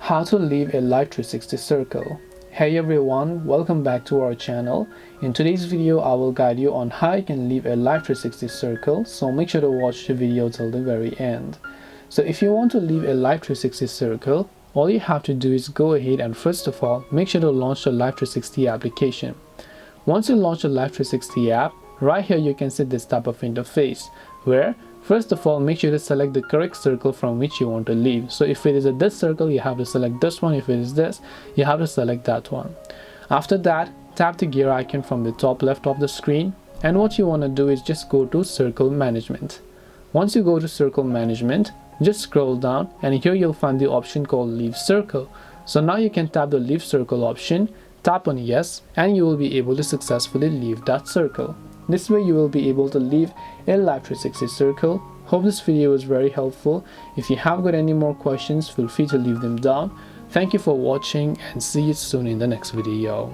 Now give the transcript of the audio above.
How to leave a Life360 circle. Hey everyone, welcome back to our channel. In today's video I will guide you on how you can leave a Life360 circle, so make sure to watch the video till the very end. So if you want to leave a Life360 circle, all you have to do is go ahead and first of all make sure to launch the Life360 application. Once you launch the Life360 app, right here you can see this type of interface where first of all make sure to select the correct circle from which you want to leave. So if it is this circle, you have to select this one. If it is this, you have to select that one. After that, tap the gear icon from the top left of the screen, and what you want to do is just go to circle management. Once you go to circle management, just scroll down and here you'll find the option called leave circle. So now you can tap the leave circle option, tap on yes, and you will be able to successfully leave that circle. This way you will be able to leave a Life360 circle. Hope this video was very helpful. If you have got any more questions, feel free to leave them down. Thank you for watching and see you soon in the next video.